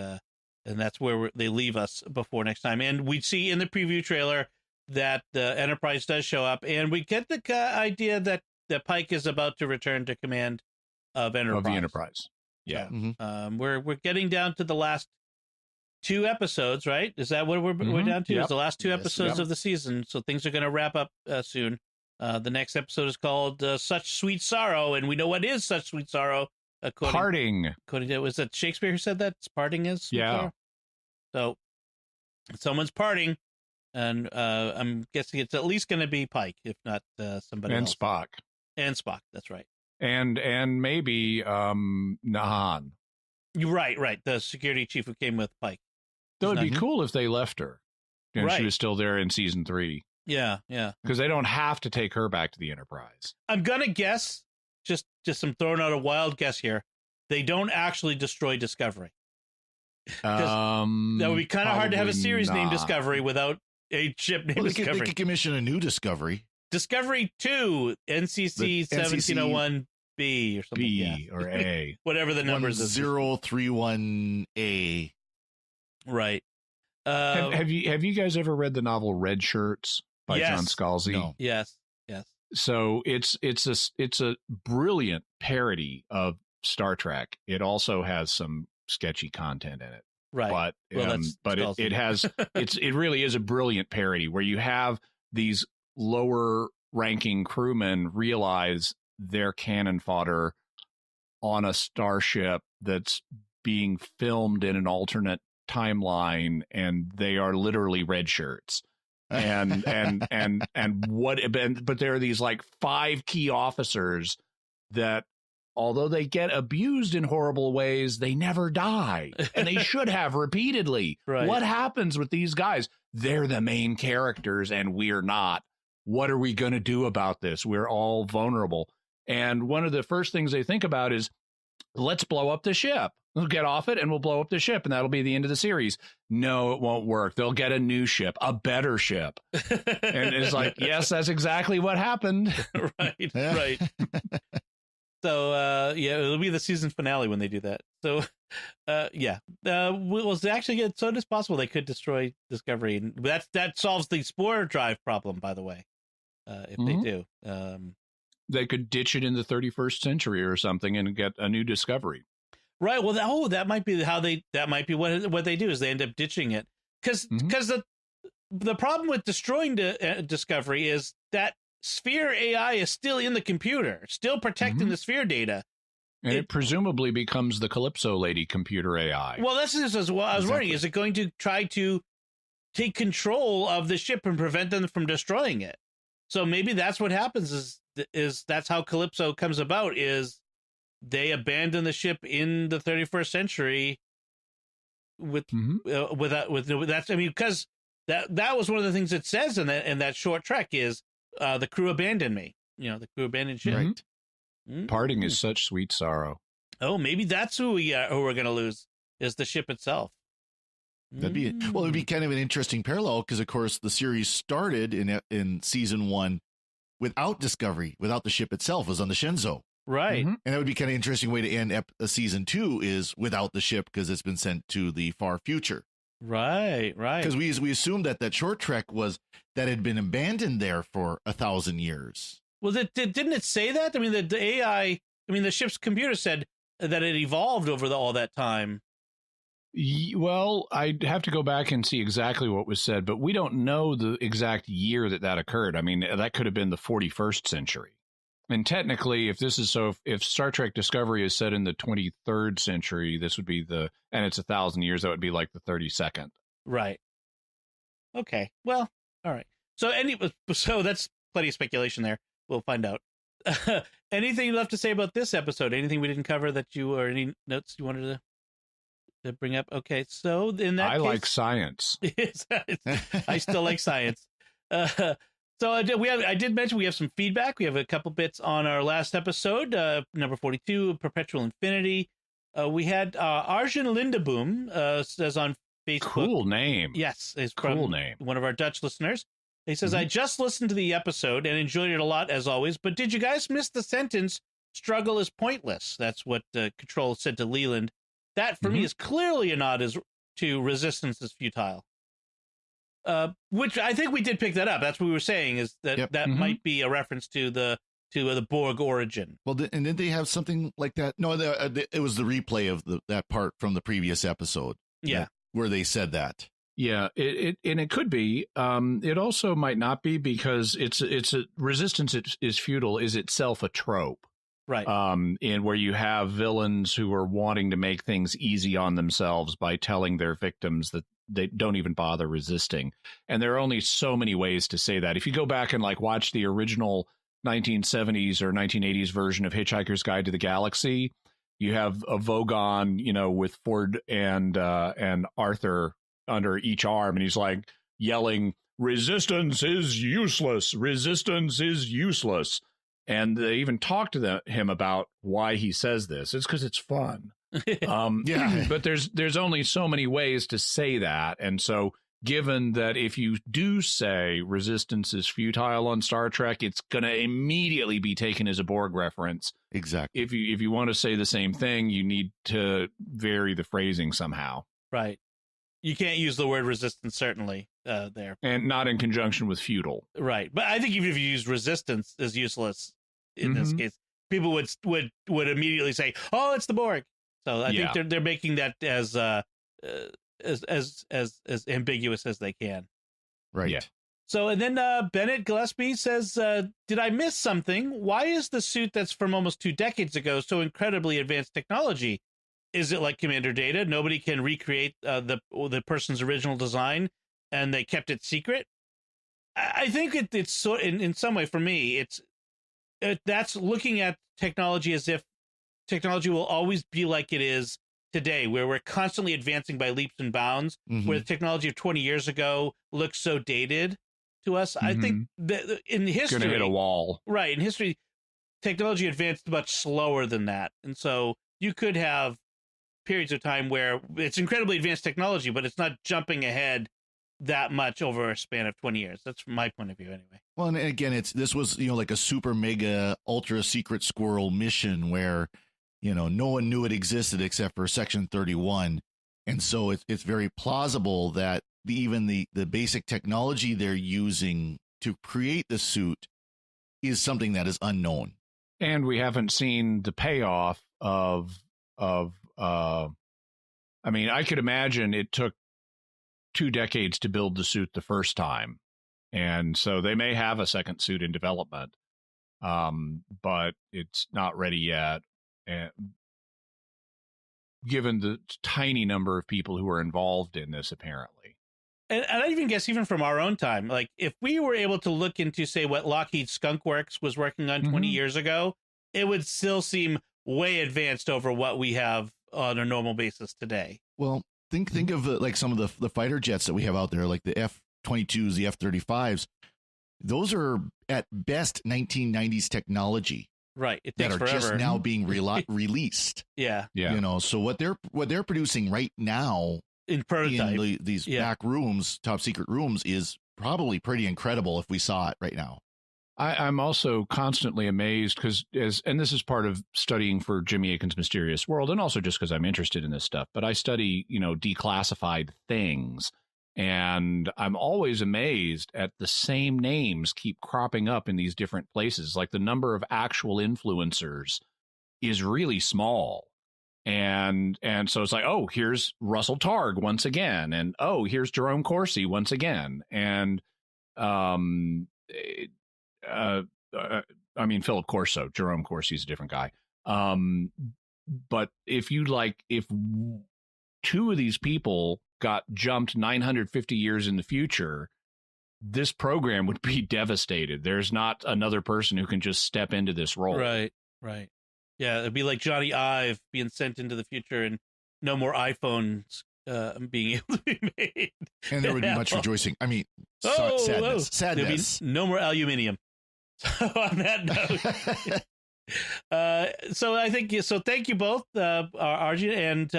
that's where they leave us before next time. And we see in the preview trailer that the Enterprise does show up, and we get the idea that Pike is about to return to command of Enterprise. Of the Enterprise. Yeah. So, we're getting down to the last 2 episodes, right? Is that what we're down to? Yep. Is the last 2 episodes of the season. So things are going to wrap up soon. The next episode is called Such Sweet Sorrow, and we know what is Such Sweet Sorrow. Parting. Was that Shakespeare who said that? Parting is sweet sorrow? So someone's parting, and I'm guessing it's at least going to be Pike, if not somebody else. And Spock, that's right. And maybe Nahan. You're right. The security chief who came with Pike. That would be cool if they left her and she was still there in season 3. Yeah. Because they don't have to take her back to the Enterprise. I'm going to guess, just I'm throwing out a wild guess here, they don't actually destroy Discovery. That would be kind of hard to have a series named Discovery without a ship named Discovery. They could commission a new Discovery. Discovery 2, NCC 1701B or something. B or A. Whatever the numbers is. 1031A. Right. Have you guys ever read the novel Red Shirts by John Scalzi? No. Yes. So it's a brilliant parody of Star Trek. It also has some sketchy content in it. Right. But it really is a brilliant parody where you have these lower ranking crewmen realize they're cannon fodder on a starship that's being filmed in an alternate timeline, and they are literally red shirts. But there are these like 5 key officers that although they get abused in horrible ways, they never die. And they should have repeatedly. Right. What happens with these guys? They're the main characters and we're not. What are we going to do about this? We're all vulnerable. And one of the first things they think about is, let's blow up the ship. We'll get off it and we'll blow up the ship, and that'll be the end of the series. No, it won't work. They'll get a new ship, a better ship. And it's like, yes, that's exactly what happened. Right, right. So, it'll be the season finale when they do that. So, we'll actually get, so it is possible they could destroy Discovery. That solves the spore drive problem, by the way, if they do. They could ditch it in the 31st century or something and get a new Discovery. Right. Well, that might be what they do, is they end up ditching it. Because the problem with destroying Discovery is that Sphere AI is still in the computer, still protecting the Sphere data. And it presumably becomes the Calypso lady computer AI. Well, that's just as well. I was wondering, is it going to try to take control of the ship and prevent them from destroying it? So maybe that's what happens, is that's how Calypso comes about, is they abandon the ship in the 31st century that's, I mean, because that was one of the things it says in that short trek is the crew abandoned me. The crew abandoned ship. Right. Parting is such sweet sorrow. Oh, maybe that's who we're going to lose, is the ship itself. That'd be it. Well, it'd be kind of an interesting parallel because, of course, the series started in season 1 without Discovery, without the ship itself. It was on the Shenzhou. Right. And that would be kind of interesting way to end season 2 is without the ship, because it's been sent to the far future. Right. Because we assumed that short trek had been abandoned there for 1,000 years. Well, didn't it say that? I mean, the AI, the ship's computer said that it evolved over all that time. Well, I'd have to go back and see exactly what was said, but we don't know the exact year that occurred. I mean, that could have been the 41st century. And technically, if Star Trek Discovery is set in the 23rd century, this would be and it's 1,000 years, that would be like the 32nd. Right. Okay. Well, all right. So that's plenty of speculation there. We'll find out. Anything left to say about this episode? Anything we didn't cover or any notes you wanted to bring up? Okay. So in that case, like science. I still like science. So I did mention we have some feedback. We have a couple bits on our last episode, number 42, Perpetual Infinity. We had Arjun Lindeboom says on Facebook. Cool name. Yes, it's cool from name. One of our Dutch listeners. He says, I just listened to the episode and enjoyed it a lot, as always, but did you guys miss the sentence, struggle is pointless? That's what Control said to Leland. That, for me, is clearly a nod to resistance is futile. Which I think we did pick that up. That's what we were saying, is that might be a reference to the Borg origin. Well, and did they have something like that? No, it was the replay of that part from the previous episode. Yeah, where they said that. Yeah, it could be. It also might not be, because it's a resistance is futile is itself a trope. Right. And where you have villains who are wanting to make things easy on themselves by telling their victims that they don't even bother resisting. And there are only so many ways to say that. If you go back and watch the original 1970s or 1980s version of Hitchhiker's Guide to the Galaxy, you have a Vogon, with Ford and Arthur under each arm, and he's yelling, "Resistance is useless. Resistance is useless." And they even talk to him about why he says this. It's because it's fun. But there's only so many ways to say that. And so given that if you do say resistance is futile on Star Trek, it's going to immediately be taken as a Borg reference. Exactly. If you want to say the same thing, you need to vary the phrasing somehow. Right. You can't use the word resistance, certainly, there. And not in conjunction with futile. Right. But I think even if you use resistance as useless in this case, people would immediately say, "Oh, it's the Borg." So I think they're making that as ambiguous as they can. Right. Yeah. So, and then Bennett Gillespie says, did I miss something? Why is the suit that's from almost 2 decades ago so incredibly advanced technology? Is it like Commander Data? Nobody can recreate the person's original design, and they kept it secret? I think it's so in some way, for me, that's looking at technology as if technology will always be like it is today, where we're constantly advancing by leaps and bounds, where the technology of 20 years ago looks so dated to us. I think that in history, going to hit a wall. Right. In history, technology advanced much slower than that. And so you could have periods of time where it's incredibly advanced technology, but it's not jumping ahead that much over a span of 20 years. That's from my point of view anyway. Well, and again, this was, like a super mega ultra secret squirrel mission where, no one knew it existed except for Section 31. And so it's very plausible that even the basic technology they're using to create the suit is something that is unknown. And we haven't seen the payoff of I mean, I could imagine it took 2 decades to build the suit the first time. And so they may have a second suit in development, but it's not ready yet. And given the tiny number of people who are involved in this, apparently. And I even guess even from our own time, like if we were able to look into, say, what Lockheed Skunk Works was working on 20 years ago, it would still seem way advanced over what we have on a normal basis today. Well, think of like some of the fighter jets that we have out there, like the F-22s, the F-35s. Those are at best 1990s technology. Right. It that takes are forever. just now being released. Yeah. So what they're producing right now in prototype, in these back rooms, top secret rooms, is probably pretty incredible if we saw it right now. I'm also constantly amazed because, and this is part of studying for Jimmy Akin's Mysterious World, and also just because I'm interested in this stuff, but I study, declassified things, and I'm always amazed at the same names keep cropping up in these different places. Like the number of actual influencers is really small. And so it's like, oh, here's Russell Targ once again. And, oh, here's Jerome Corsi once again. And, I mean, Philip Corso, Jerome Corsi is a different guy. But if 2 of these people got jumped 950 years in the future, this program would be devastated. There's not another person who can just step into this role. Right. Yeah, it'd be like Johnny Ive being sent into the future and no more iPhones being able to be made. And there would be much rejoicing. I mean, sadness. There'd be no more aluminium. So on that note, so thank you both, Arjun and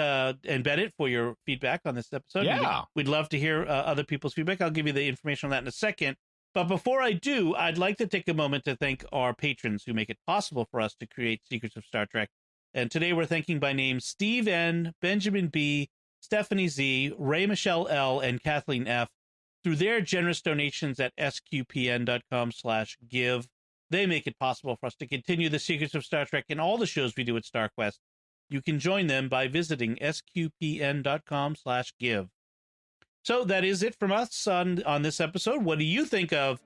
Bennett, for your feedback on this episode. Yeah, we'd love to hear other people's feedback. I'll give you the information on that in a second. But before I do, I'd like to take a moment to thank our patrons who make it possible for us to create Secrets of Star Trek. And today we're thanking by name Steve N, Benjamin B, Stephanie Z, Ray Michelle L, and Kathleen F. Through their generous donations at sqpn.com/give. They make it possible for us to continue the Secrets of Star Trek and all the shows we do at StarQuest. You can join them by visiting sqpn.com/give. So that is it from us on this episode. What do you think of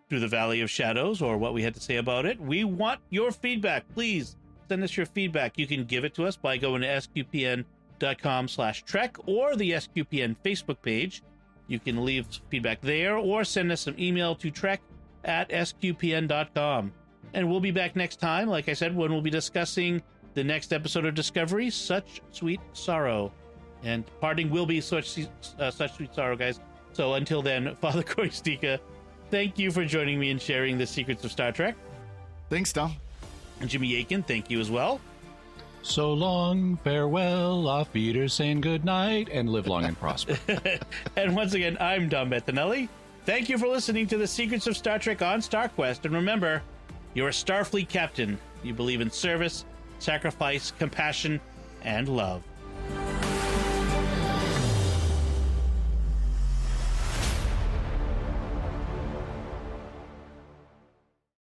Through the Valley of Shadows, or what we had to say about it? We want your feedback. Please send us your feedback. You can give it to us by going to sqpn.com/trek or the SQPN Facebook page. You can leave feedback there or send us an email to trek@sqpn.com. And we'll be back next time, like I said, when we'll be discussing the next episode of Discovery, Such Sweet Sorrow. And parting will be such sweet sorrow, guys. So until then, Father Corey Stika, thank you for joining me and sharing the secrets of Star Trek. Thanks, Tom. And Jimmy Akin, thank you as well. So long, farewell, auf Wiedersehen, good night, and live long and prosper. And once again, I'm Dom Bettinelli. Thank you for listening to the Secrets of Star Trek on StarQuest. And remember, you're a Starfleet captain. You believe in service, sacrifice, compassion, and love.